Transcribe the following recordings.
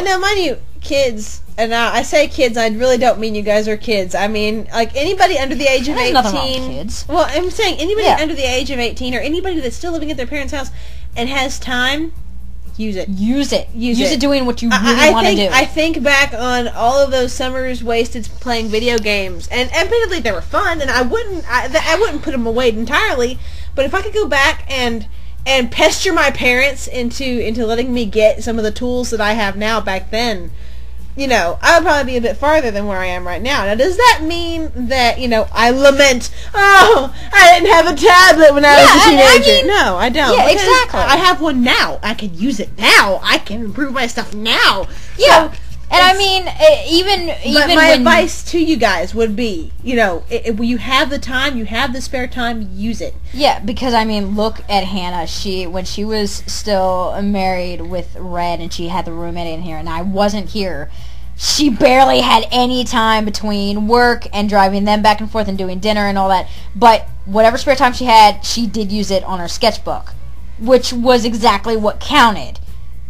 And now, mind you, kids, and I say kids, I really don't mean you guys are kids. I mean, like, anybody under the age of 18. There's nothing wrong with kids. Well, I'm saying anybody under the age of 18 or anybody that's still living at their parents' house and has time, use it. Use it doing what you really want to do. I think back on all of those summers wasted playing video games, and admittedly they were fun, and I wouldn't put them away entirely, but if I could go back and pester my parents into letting me get some of the tools that I have now back then, you know, I would probably be a bit farther than where I am right now. Now, does that mean that, you know, I lament, oh, I didn't have a tablet when I was a teenager? I mean, no, I don't. Yeah, exactly. I have one now. I can use it now. I can improve my stuff now. Yeah. So, and I mean, even my advice to you guys would be, you know, when you have the time, you have the spare time, use it. Yeah, because I mean, look at Hannah. When she was still married with Red, and she had the roommate in here, and I wasn't here. She barely had any time between work and driving them back and forth and doing dinner and all that. But whatever spare time she had, she did use it on her sketchbook, which was exactly what counted,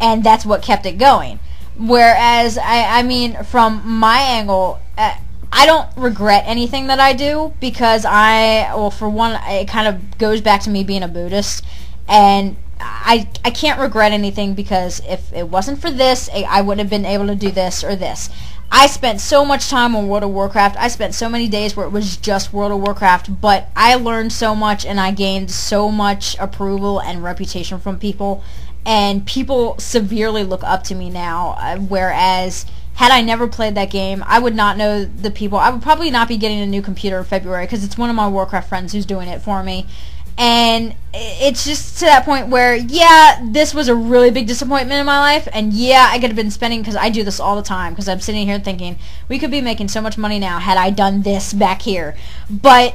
and that's what kept it going. Whereas, I mean, from my angle, I don't regret anything that I do because for one, it kind of goes back to me being a Buddhist, and I can't regret anything because if it wasn't for this, I wouldn't have been able to do this or this. I spent so much time on World of Warcraft. I spent so many days where it was just World of Warcraft, but I learned so much and I gained so much approval and reputation from people. And people severely look up to me now, whereas had I never played that game, I would not know the people. I would probably not be getting a new computer in February because it's one of my Warcraft friends who's doing it for me. And it's just to that point where, yeah, this was a really big disappointment in my life, and yeah, I could have been spending, because I do this all the time, because I'm sitting here thinking, we could be making so much money now had I done this back here. But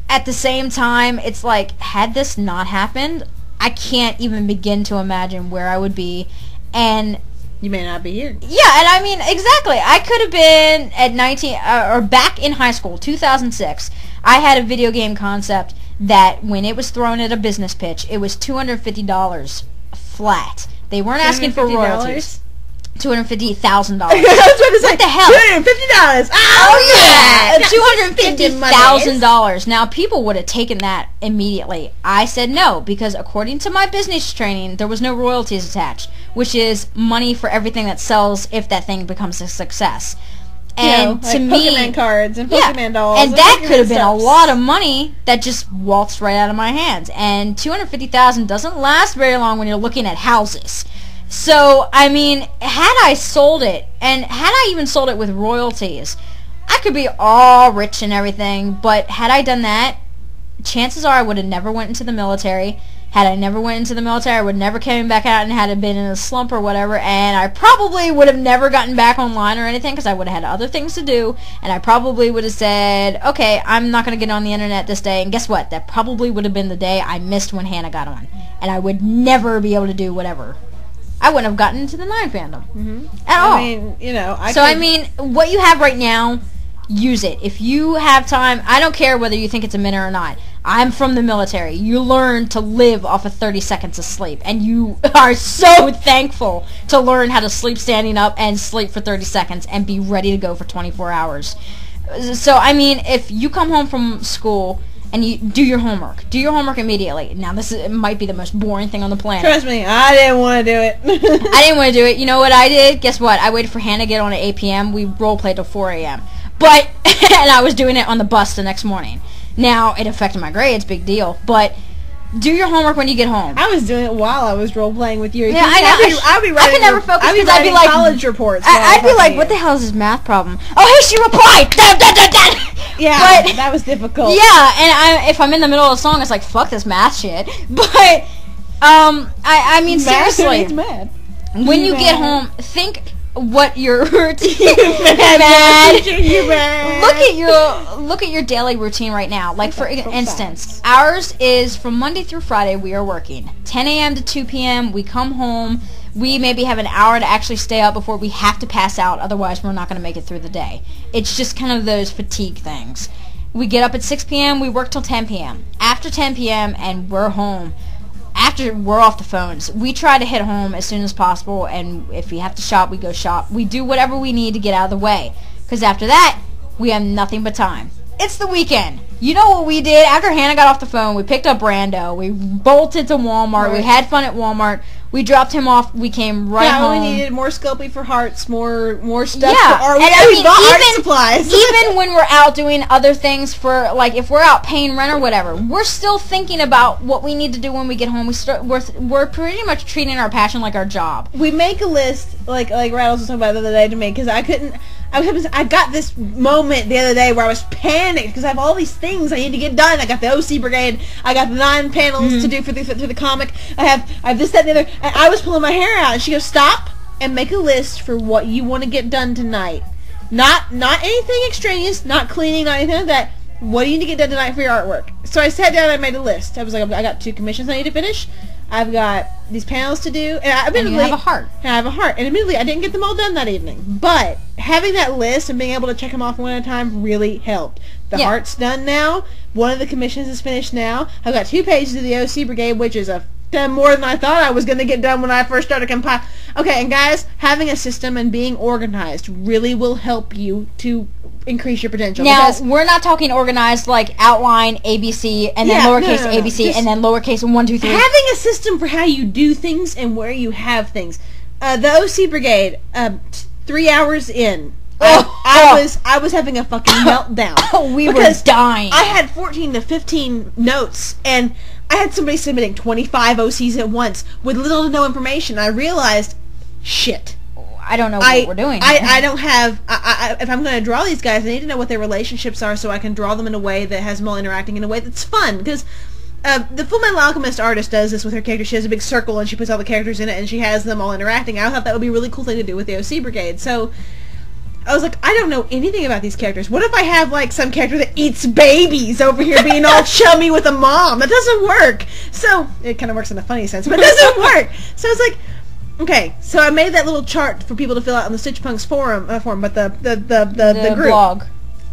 at the same time, it's like, had this not happened, I can't even begin to imagine where I would be, and you may not be here. Yeah, and I mean, exactly. I could have been at 19, or back in high school, 2006. I had a video game concept that when it was thrown at a business pitch, it was $250 flat. They weren't asking for royalties. $250,000. What the hell? $250. Oh yeah, $250,000. Now people would have taken that immediately. I said no because according to my business training, there was no royalties attached, which is money for everything that sells if that thing becomes a success. And like to me, Pokemon cards and Pokemon dolls, and that could have been a lot of money that just waltzed right out of my hands. And $250,000 doesn't last very long when you're looking at houses. So, I mean, had I sold it, and had I even sold it with royalties, I could be all rich and everything, but had I done that, chances are I would have never went into the military. Had I never went into the military, I would never came back out and had it been in a slump or whatever, and I probably would have never gotten back online or anything because I would have had other things to do, and I probably would have said, okay, I'm not going to get on the internet this day, and guess what? That probably would have been the day I missed when Hannah got on, and I would never be able to do whatever. I wouldn't have gotten into the 9 fandom at all. I mean, you know, I mean, what you have right now, use it. If you have time, I don't care whether you think it's a minute or not. I'm from the military. You learn to live off of 30 seconds of sleep, and you are so thankful to learn how to sleep standing up and sleep for 30 seconds and be ready to go for 24 hours. So, I mean, if you come home from school and you do your homework. Do your homework immediately. Now, it might be the most boring thing on the planet. Trust me, I didn't want to do it. I didn't want to do it. You know what I did? Guess what? I waited for Hannah to get on at 8 p.m. We role-played till 4 a.m. But, and I was doing it on the bus the next morning. Now, it affected my grades, big deal. But do your homework when you get home. I was doing it while I was role-playing with you. Yeah, I know. I'd be writing, I could never focus because I'd be like college reports. I'd be like, what the hell is this math problem? Oh, hey, she replied! Yeah, but that was difficult. Yeah, and if I'm in the middle of a song, it's like, fuck this math shit. But, I mean, seriously. Mad. When you get home, think what your routine mad. Look at your daily routine right now. Like, for instance, ours is from Monday through Friday we are working 10 a.m. to 2 p.m. we come home, we maybe have an hour to actually stay up before we have to pass out, otherwise we're not going to make it through the day. It's just kind of those fatigue things. We get up at 6 p.m. we work till 10 p.m. After 10 p.m. and we're home. after we're off the phones, we try to hit home as soon as possible, and if we have to shop, we go shop. We do whatever we need to get out of the way, because after that, we have nothing but time. It's the weekend. You know what we did? After Hannah got off the phone, we picked up Brando. We bolted to Walmart. Right. We had fun at Walmart. We dropped him off. We came right home. We needed more Sculpey for hearts, more stuff for art. We bought art supplies. Even when we're out doing other things for, like, if we're out paying rent or whatever, we're still thinking about what we need to do when we get home. We're pretty much treating our passion like our job. We make a list, like Rattles was talking about the other day to me, because I got this moment the other day where I was panicked because I have all these things I need to get done. I got the OC Brigade. I got the 9 panels to do for the comic. I have this, that, and the other. And I was pulling my hair out. And she goes, stop and make a list for what you want to get done tonight. Not anything extraneous, not cleaning, not anything like that. What do you need to get done tonight for your artwork? So I sat down and I made a list. I was like, I got 2 commissions I need to finish. I've got these panels to do, and you have a heart. And I have a heart. And admittedly, I didn't get them all done that evening. But having that list and being able to check them off one at a time really helped. The heart's done now. One of the commissions is finished now. I've got 2 pages of the OC Brigade, which is more than I thought I was going to get done when I first started compiling. Okay, and guys, having a system and being organized really will help you to increase your potential. Now, we're not talking organized like outline ABC and then lowercase ABC and then lowercase 1, 2, 3. Having a system for how you do things and where you have things. The OC Brigade, 3 hours in, I was having a fucking meltdown. We were dying. I had 14 to 15 notes, and I had somebody submitting 25 OCs at once with little to no information. I realized, shit. I don't know what we're doing. I don't have... if I'm going to draw these guys, I need to know what their relationships are so I can draw them in a way that has them all interacting in a way that's fun. Because the Full Metal Alchemist artist does this with her character. She has a big circle and she puts all the characters in it and she has them all interacting. I thought that would be a really cool thing to do with the OC Brigade. So I was like, I don't know anything about these characters. What if I have, like, some character that eats babies over here being all chummy with a mom? That doesn't work. So it kind of works in a funny sense, but it doesn't work. So I was like... Okay, so I made that little chart for people to fill out on the Stitch Punks forum, but the group. Blog.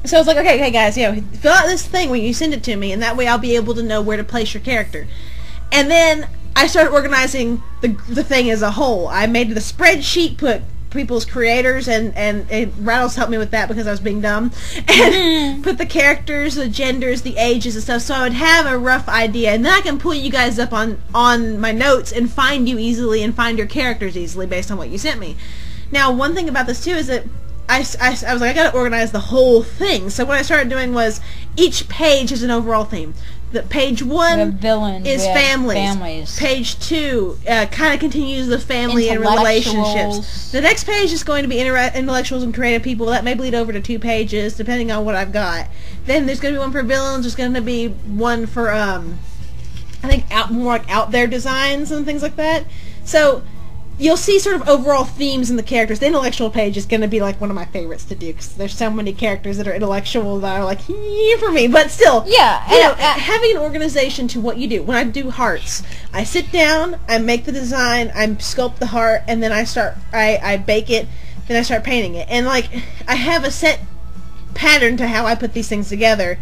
So I was like, okay, guys, fill out this thing when you send it to me, and that way I'll be able to know where to place your character. And then I started organizing the thing as a whole. I made the spreadsheet, put people's creators, and Rattles helped me with that because I was being dumb, and put the characters, the genders, the ages and stuff, so I would have a rough idea, and then I can pull you guys up on my notes and find you easily and find your characters easily based on what you sent me. Now, one thing about this too is that I was like, I gotta organize the whole thing, so what I started doing was each page is an overall theme. The page 1 villains, is families. Page 2 kind of continues the family and relationships. The next page is going to be intellectuals and creative people. That may bleed over to 2 pages, depending on what I've got. Then there's going to be one for villains. There's going to be one for, I think, more like out there designs and things like that. So you'll see sort of overall themes in the characters. The intellectual page is going to be like one of my favorites to do because there's so many characters that are intellectual that are like, for me. But still, having an organization to what you do. When I do hearts, I sit down, I make the design, I sculpt the heart, and then I bake it, then I start painting it. And like, I have a set pattern to how I put these things together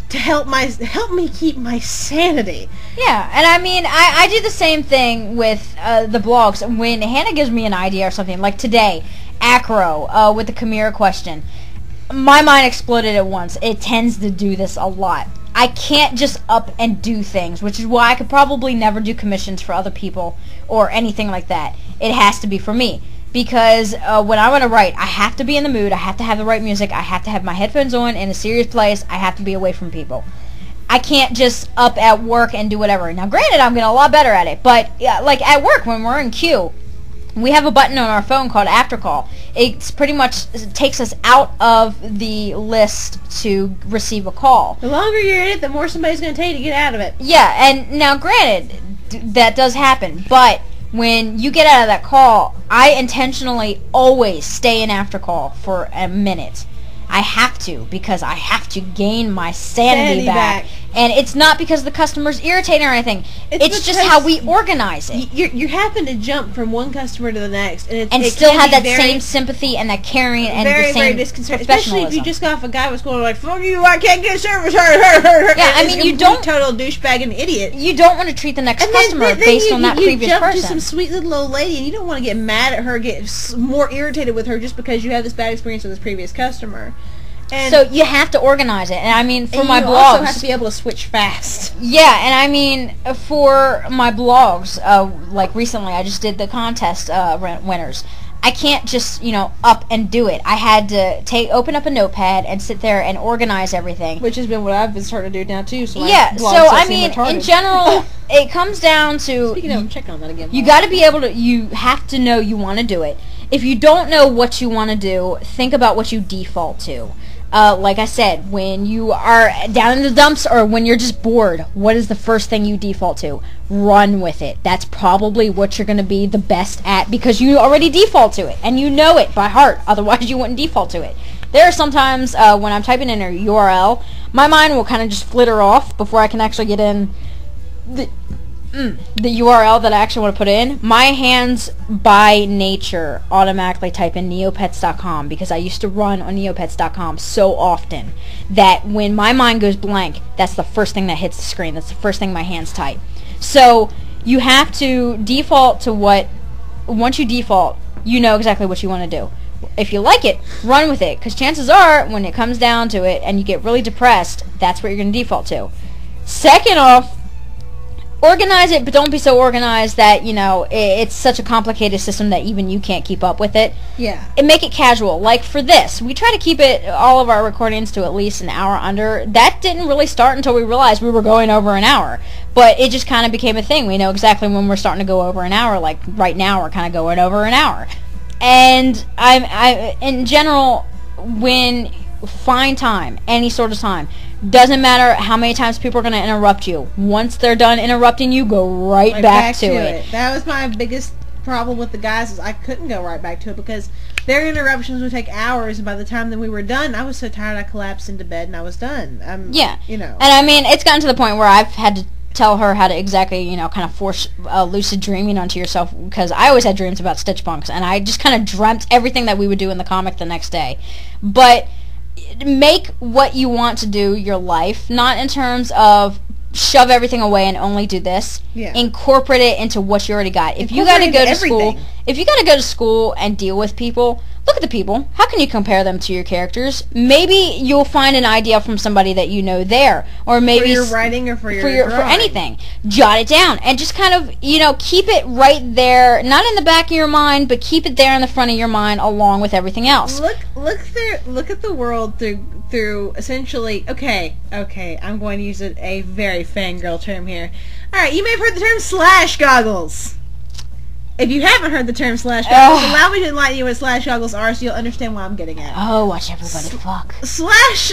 to help me keep my sanity. Yeah, and I mean, I do the same thing with the blogs. When Hannah gives me an idea or something, like today, Acro, with the Chimera question, my mind exploded at once. It tends to do this a lot. I can't just up and do things, which is why I could probably never do commissions for other people or anything like that. It has to be for me. Because when I want to write, I have to be in the mood, I have to have the right music, I have to have my headphones on in a serious place, I have to be away from people. I can't just up at work and do whatever. Now granted, I'm getting a lot better at it, but like at work when we're in queue, we have a button on our phone called After Call. It's pretty much takes us out of the list to receive a call. The longer you're in it, the more somebody's going to tell you to get out of it. Yeah, and now granted, that does happen, but when you get out of that call, I intentionally always stay in after call for a minute. I have to, because I have to gain my sanity back. And it's not because the customer's irritating or anything. It's just how we organize it. You're having to jump from one customer to the next, and it still have that same sympathy and that caring and the same professionalism. Especially if you just got off a guy was going like, "Fuck you! I can't get service." Yeah, I mean, you don't total douchebag and idiot. You don't want to treat the next customer based on that previous person. You jump to some sweet little old lady, and you don't want to get mad at her, get more irritated with her just because you had this bad experience with this previous customer. And so you have to organize it, and I mean, for my blogs, you also have to be able to switch fast. Yeah, and I mean, for my blogs, like recently, I just did the contest winners. I can't just, up and do it. I had to open up a notepad and sit there and organize everything. Which has been what I've been starting to do now, too. So yeah, so I mean, in general, it comes down to... Speaking of, I'm checking on that again. You got to be able to... You have to know you want to do it. If you don't know what you want to do, think about what you default to. Like I said, when you are down in the dumps or when you're just bored, what is the first thing you default to? Run with it. That's probably what you're going to be the best at because you already default to it and you know it by heart. Otherwise, you wouldn't default to it. There are sometimes when I'm typing in a URL, my mind will kind of just flitter off before I can actually get in the URL that I actually want to put in. My hands by nature automatically type in neopets.com because I used to run on neopets.com so often that when my mind goes blank, that's the first thing that hits the screen. That's the first thing my hands type. So you have to default to what, once you default, you know exactly what you want to do. If you like it, run with it because chances are when it comes down to it and you get really depressed, that's what you're going to default to. Second off, organize it, but don't be so organized that, it's such a complicated system that even you can't keep up with it. Yeah. And make it casual. Like for this, we try to keep all of our recordings to at least an hour under. That didn't really start until we realized we were going over an hour. But it just kind of became a thing. We know exactly when we're starting to go over an hour. Like right now, we're kind of going over an hour. And I in general, when find time, any sort of time. Doesn't matter how many times people are going to interrupt you. Once they're done interrupting you, go right back to it. That was my biggest problem with the guys is I couldn't go right back to it because their interruptions would take hours, and by the time that we were done, I was so tired I collapsed into bed and I was done. Yeah. And I mean, it's gotten to the point where I've had to tell her how to exactly, kind of force lucid dreaming onto yourself because I always had dreams about Stitch Punks, and I just kind of dreamt everything that we would do in the comic the next day. But make what you want to do your life, not in terms of shove everything away and only do this. Yeah. Incorporate it into what you already got. If you got to go to school, and deal with people, look at the people. How can you compare them to your characters? Maybe you'll find an idea from somebody that you know there, or maybe for your writing or for anything. Jot it down and just kind of keep it right there, not in the back of your mind, but keep it there in the front of your mind along with everything else. Look at the world through essentially. Okay. I'm going to use a very fangirl term here. All right, you may have heard the term slash goggles. If you haven't heard the term slash goggles, allow me to enlighten you what slash goggles are so you'll understand what I'm getting at. Oh, watch everybody fuck. Slash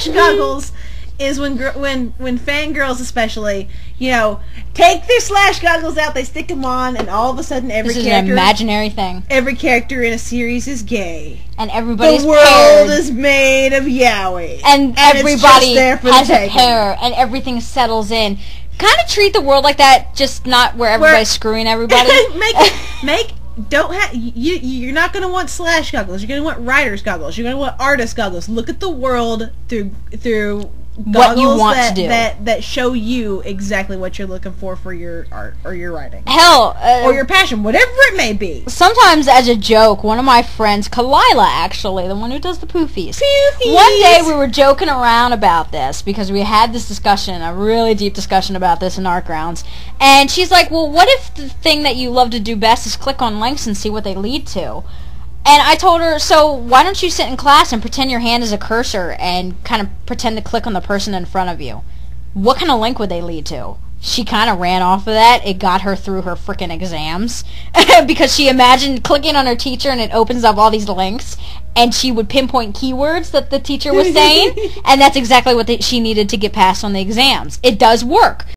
goggles is when fangirls especially, take their slash goggles out, they stick them on, and all of a sudden this is an imaginary thing. Every character in a series is gay. And everybody's the world is made of yaoi. And everybody has a pair, and everything settles in. Kind of treat the world like that, just not where everybody's screwing everybody. You're not going to want slash goggles. You're going to want writer's goggles. You're going to want artist goggles. Look at the world through what you want to do that show you exactly what you're looking for your art or your writing. Hell, or your passion, whatever it may be. Sometimes as a joke, one of my friends, Kalila actually, the one who does the poofies. One day we were joking around about this because we had this discussion, a really deep discussion about this in Art Grounds, and she's like, well, what if the thing that you love to do best is click on links and see what they lead to? And I told her, so why don't you sit in class and pretend your hand is a cursor and kind of pretend to click on the person in front of you? What kind of link would they lead to? She kind of ran off of that. It got her through her frickin' exams because she imagined clicking on her teacher and it opens up all these links and she would pinpoint keywords that the teacher was saying, and that's exactly what she needed to get passed on the exams. It does work.